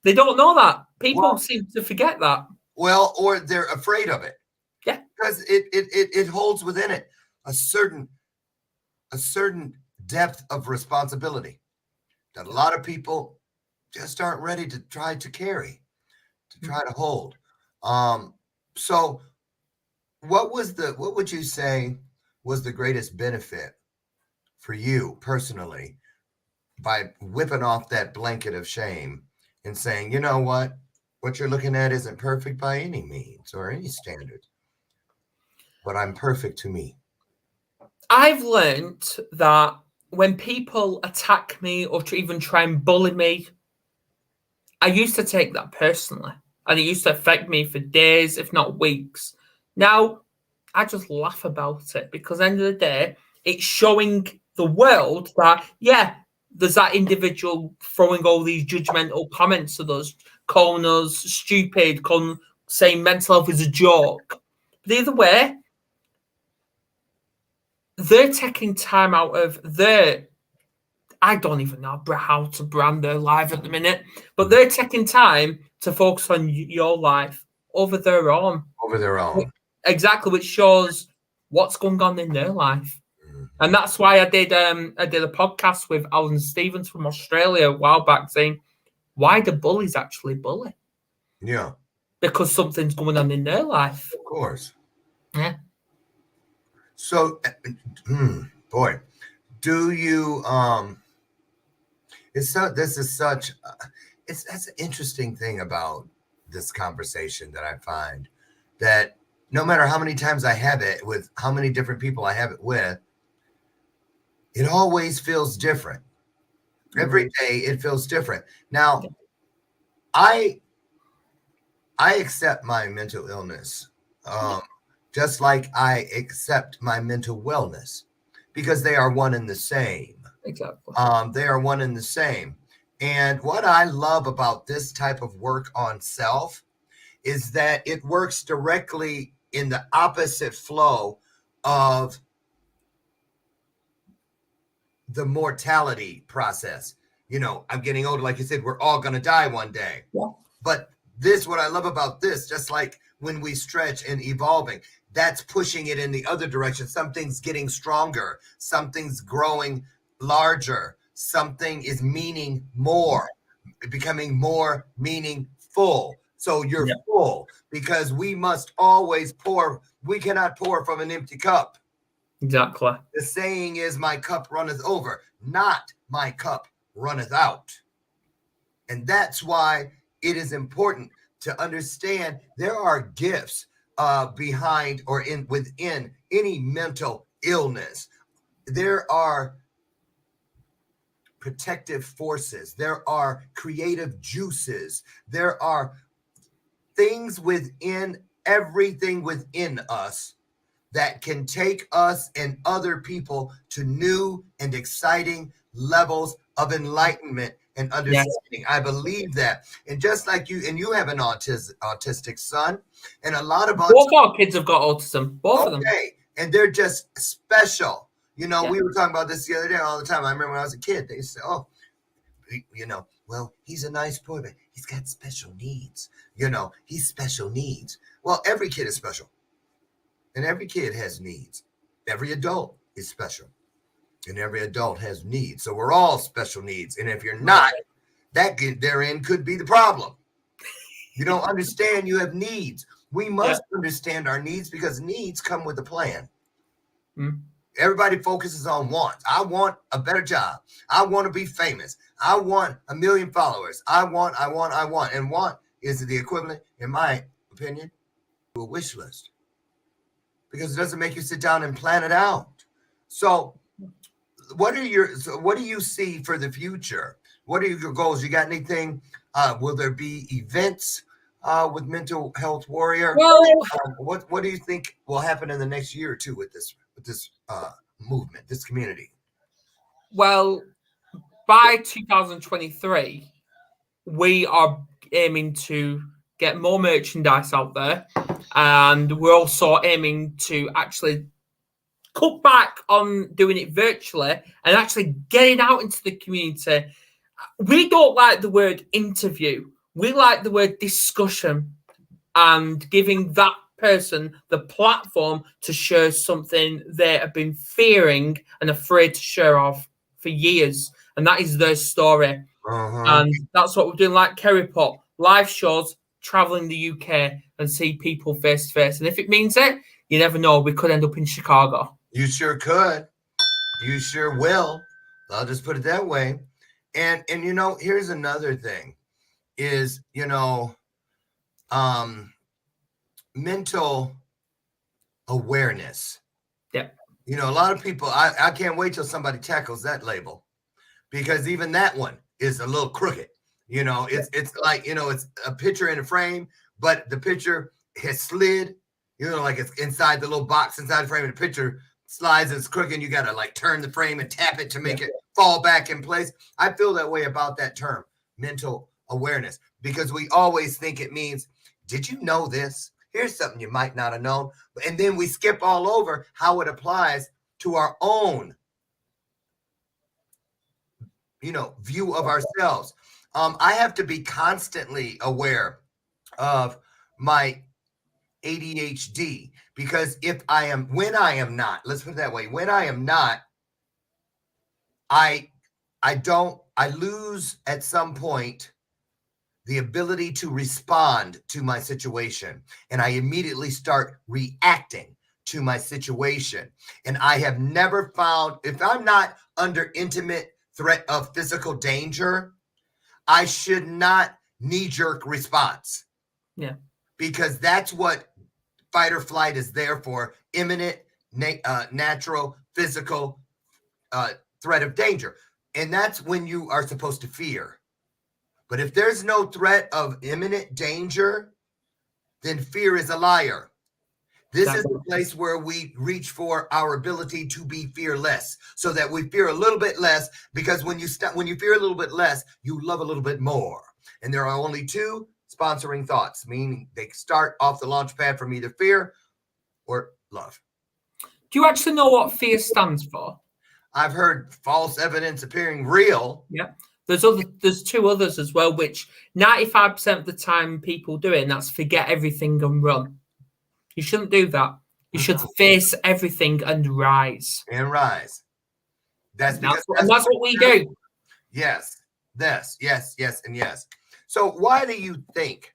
F: They don't know that. People seem to forget that.
A: Well, or they're afraid of it.
F: Yeah,
A: because it holds within it a certain depth of responsibility that a lot of people just aren't ready to try to carry, to try to hold. So what would you say was the greatest benefit for you personally by whipping off that blanket of shame and saying, you know what you're looking at isn't perfect by any means or any standard, but I'm perfect to me?
F: I've learned that when people attack me or to even try and bully me, I used to take that personally, and it used to affect me for days, if not weeks. Now, I just laugh about it because at the end of the day, it's showing the world that, there's that individual throwing all these judgmental comments at us, calling us stupid, saying mental health is a joke. But either way, they're taking time out of I don't even know how to brand their life at the minute, but they're taking time to focus on your life over their own. Exactly, which shows what's going on in their life. And that's why I did a podcast with Alan Stevens from Australia a while back saying, why do bullies actually bully?
A: Yeah.
F: Because something's going on in their life.
A: Of course.
F: Yeah.
A: So, boy, do you, that's an interesting thing about this conversation that I find, that no matter how many times I have it with how many different people I have it with, it always feels different. Every day it feels different. Now, I I accept my mental illness, just like I accept my mental wellness, because they are one and the same.
F: Exactly.
A: They are one and the same. And what I love about this type of work on self is that it works directly in the opposite flow of the mortality process. You know, I'm getting older. Like you said, we're all going to die one day.
F: Yeah.
A: But this, what I love about this, just like when we stretch and evolving, that's pushing it in the other direction. Something's getting stronger. Something's growing larger. Something is meaning more, becoming more meaningful. So you're full, because we must always pour. We cannot pour from an empty cup.
F: Exactly.
A: The saying is, my cup runneth over, not my cup runneth out. And that's why it is important to understand there are gifts behind or within any mental illness. There are protective forces. There are creative juices. There are things within everything within us that can take us and other people to new and exciting levels of enlightenment and understanding. Yes. I believe that. And just like you, and you have an autistic son, and a lot of
F: both our kids have got autism, both of them.
A: And they're just special. You know, we were talking about this the other day all the time. I remember when I was a kid, they used to say, oh, you know, well, he's a nice boy, but he's got special needs. You know, he's special needs. Well, every kid is special. And every kid has needs. Every adult is special. And every adult has needs. So we're all special needs. And if you're not, that therein could be the problem. You don't understand you have needs. We must understand our needs, because needs come with a plan. Everybody focuses on wants. I want a better job. I want to be famous. I want 1 million followers. I want. And want is the equivalent, in my opinion, to a wish list. Because it doesn't make you sit down and plan it out. So what do you see for the future? What are your goals? You got anything? Will there be events with Mental Health Warrior?
F: Well,
A: what do you think will happen in the next year or two with this movement, this community?
F: Well, by 2023, we are aiming to get more merchandise out there, and we're also aiming to actually cut back on doing it virtually and actually getting out into the community. We don't like the word interview. We like the word discussion, and giving that person the platform to share something they have been fearing and afraid to share of for years. And that is their story. And that's what we're doing, like Kerry put, live shows, traveling the UK and see people face to face. And if it means it, you never know, we could end up in Chicago.
A: You sure could. You sure will. I'll just put it that way. And you know, here's another thing is, you know, mental awareness.
F: Yeah.
A: You know, a lot of people, I can't wait till somebody tackles that label, because even that one is a little crooked. You know, it's like, you know, it's a picture in a frame, but the picture has slid, you know, like it's inside the little box inside the frame, and the picture slides and it's crooked, and you got to like turn the frame and tap it to make it fall back in place. I feel that way about that term, mental awareness, because we always think it means, did you know this? Here's something you might not have known. And then we skip all over how it applies to our own, you know, view of ourselves. I have to be constantly aware of my ADHD, because when I am not, let's put it that way, when I am not, I lose at some point the ability to respond to my situation, and I immediately start reacting to my situation. And I have never found, if I'm not under intimate threat of physical danger, I should not knee-jerk response.
F: Yeah.
A: Because that's what fight or flight is there for, imminent, natural, physical threat of danger. And that's when you are supposed to fear. But if there's no threat of imminent danger, then fear is a liar. This is
F: Exactly.
A: the place where we reach for our ability to be fearless, so that we fear a little bit less, because when you fear a little bit less, you love a little bit more. And there are only two sponsoring thoughts, meaning they start off the launch pad from either fear or love.
F: Do you actually know what fear stands for?
A: I've heard false evidence appearing real.
F: Yeah. There's two others as well, which 95% of the time people do it, and that's forget everything and run. You shouldn't do that. You should face everything and rise.
A: And rise. That's
F: what we do.
A: Yes, and yes. So why do you think,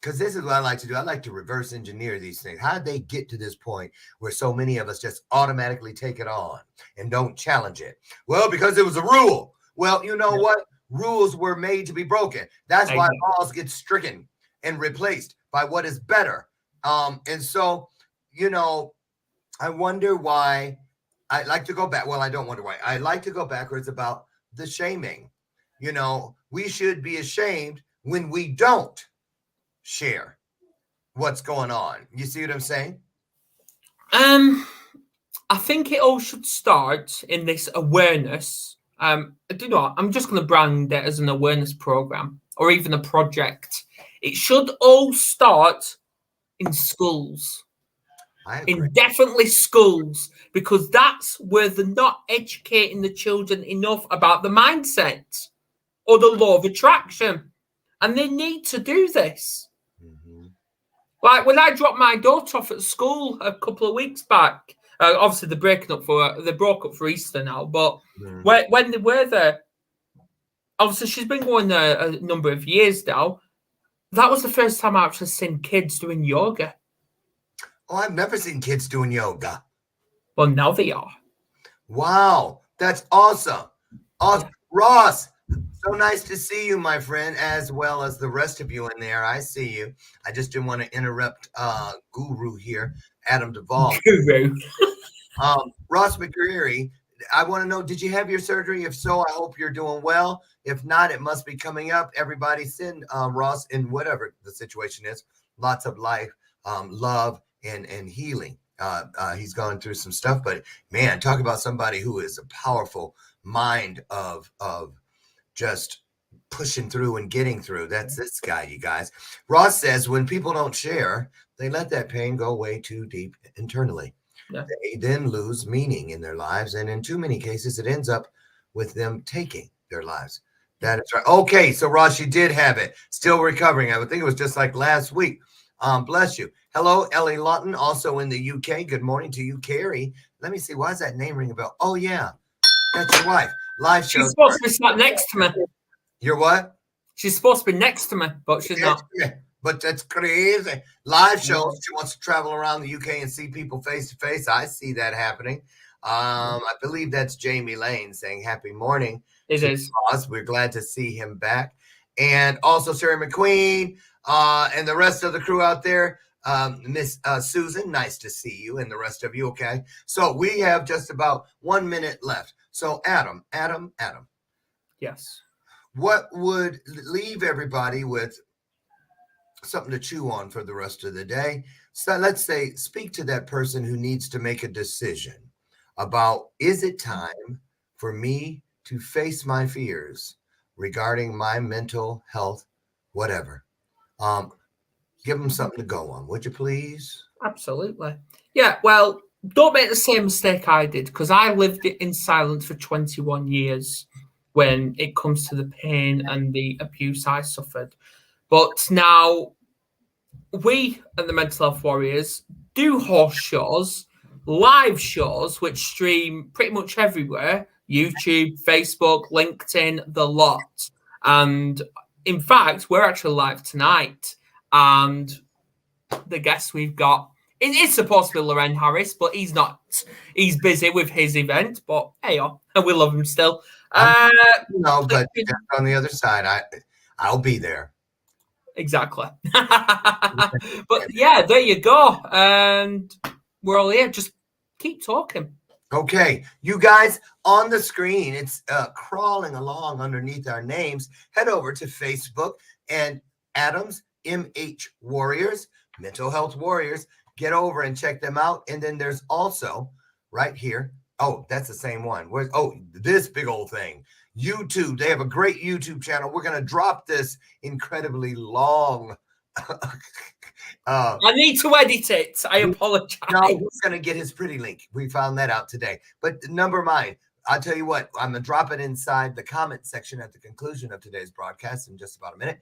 A: because this is what I like to do, I like to reverse engineer these things. How did they get to this point where so many of us just automatically take it on and don't challenge it? Well, because it was a rule. Well, you know what? Rules were made to be broken. That's why laws get stricken and replaced by what is better. And so, I wonder why. I like to go back. Well, I don't wonder why. I like to go backwards about the shaming. We should be ashamed when we don't share what's going on. You see what I'm saying?
F: I think it all should start in this awareness. I'm just going to brand it as an awareness program or even a project. It should all start in schools. In definitely schools, because that's where they're not educating the children enough about the mindset or the law of attraction. And they need to do this. Mm-hmm. Like when I dropped my daughter off at school a couple of weeks back, obviously they broke up for Easter now, but when they were there, obviously she's been going there a number of years now. That was the first time I actually seen kids doing yoga.
A: Oh, I've never seen kids doing yoga.
F: Well, now they are.
A: Wow, that's awesome. Awesome. Yeah. Ross, so nice to see you, my friend, as well as the rest of you in there. I see you. I just didn't want to interrupt Guru here, Adam Duval.
F: Guru.
A: Ross McCreary, I want to know, did you have your surgery? If so, I hope you're doing well. If not, it must be coming up. Everybody send Ross, in whatever the situation is, lots of life, love, and healing. He's gone through some stuff, but man, talk about somebody who is a powerful mind of just pushing through and getting through. That's this guy, you guys. Ross says when people don't share, they let that pain go way too deep internally. Yeah. They then lose meaning in their lives, and in too many cases, it ends up with them taking their lives. That is right. Okay, so Ross, you did have it. Still recovering. I would think it was just like last week. Bless you. Hello, Ellie Lawton, also in the UK. Good morning to you, Kerry. Let me see. Why does that name ring a bell? Oh, yeah. That's your wife. Live show.
F: She's supposed to be sat next to me.
A: You're what?
F: She's supposed to be next to me, but she's not.
A: But that's crazy. Live shows. She wants to travel around the UK and see people face to face. I see that happening. I believe that's Jamie Lane saying happy morning.
F: It is.
A: Us. We're glad to see him back. And also Sarah McQueen and the rest of the crew out there. Miss Susan, nice to see you and the rest of you. Okay. So we have just about 1 minute left. So Adam.
F: Yes.
A: What would leave everybody with something to chew on for the rest of the day? So let's say, speak to that person who needs to make a decision about, is it time for me to face my fears regarding my mental health, whatever? Give them something to go on, would you please?
F: Absolutely. Yeah, well, don't make the same mistake I did, because I lived in silence for 21 years when it comes to the pain and the abuse I suffered. But now we at the Mental Health Warriors do horse shows, live shows, which stream pretty much everywhere, YouTube, Facebook, LinkedIn, the lot. And in fact, we're actually live tonight. And the guest we've got, it's supposed to be Loren Harris, but he's not. He's busy with his event, but hey, we love him still.
A: But on the other side, I'll be there.
F: Exactly. But yeah, there you go. And we're all here. Just keep talking.
A: Okay, you guys on the screen, it's crawling along underneath our names. Head over to Facebook and Adams MH Warriors, Mental Health Warriors. Get over and check them out. And then there's also right here. Oh, that's the same one. This big old thing. YouTube. They have a great YouTube channel. We're going to drop this incredibly long.
F: I need to edit it. I apologize.
A: No, he's going to get his pretty link. We found that out today. But number mine, I'll tell you what, I'm going to drop it inside the comment section at the conclusion of today's broadcast in just about a minute.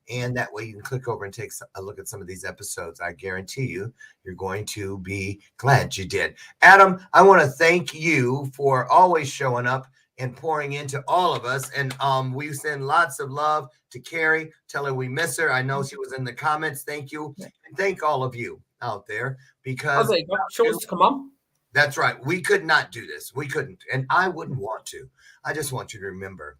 A: And that way you can click over and take a look at some of these episodes. I guarantee you're going to be glad you did. Adam, I want to thank you for always showing up and pouring into all of us. And we send lots of love to Kerry. Tell her we miss her. I know she was in the comments. Thank you. And thank all of you out there because
F: there you go. She wants to come on.
A: That's right. We could not do this. We couldn't. And I wouldn't want to. I just want you to remember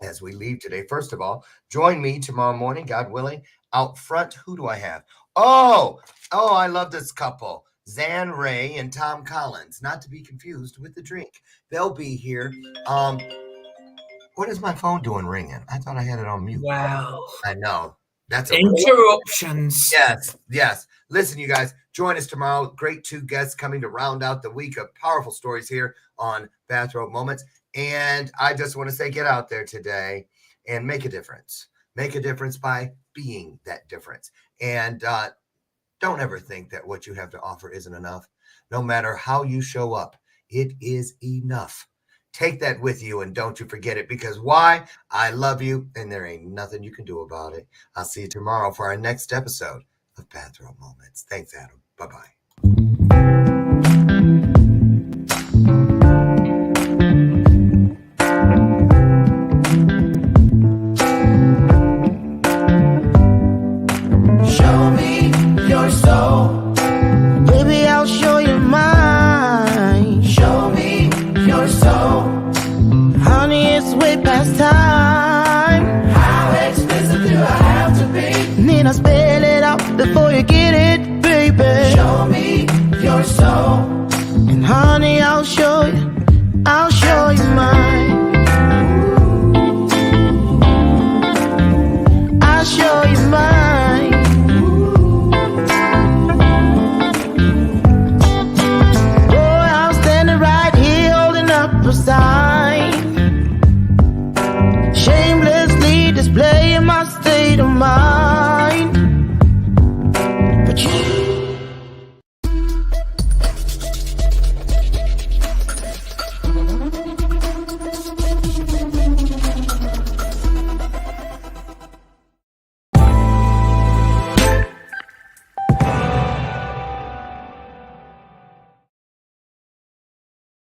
A: as we leave today, first of all, join me tomorrow morning, God willing, out front. Who do I have? Oh, I love this couple. Zan Ray and Tom Collins, not to be confused with the drink. They'll be here. What is my phone doing ringing? I thought I had it on mute.
F: Wow.
A: I know. That's
F: interruptions.
A: Yes. Listen, you guys, join us tomorrow. Great 2 guests coming to round out the week of powerful stories here on Bathrobe Moments. And I just want to say, get out there today and make a difference. Make a difference by being that difference. And don't ever think that what you have to offer isn't enough. No matter how you show up, it is enough. Take that with you and don't you forget it, because why? I love you and there ain't nothing you can do about it. I'll see you tomorrow for our next episode of Bathrobe Moments. Thanks, Adam. Bye-bye.
G: Show me your soul. Baby, I'll show you mine. Show me your soul. Honey, it's way past time. How expensive do I have to be? Need I spell it out before you get it, baby? Show me your soul. And honey, I'll show you mine. I'll show you mine. Boy, I'm standing right here holding up a sign, shamelessly displaying my state of mind.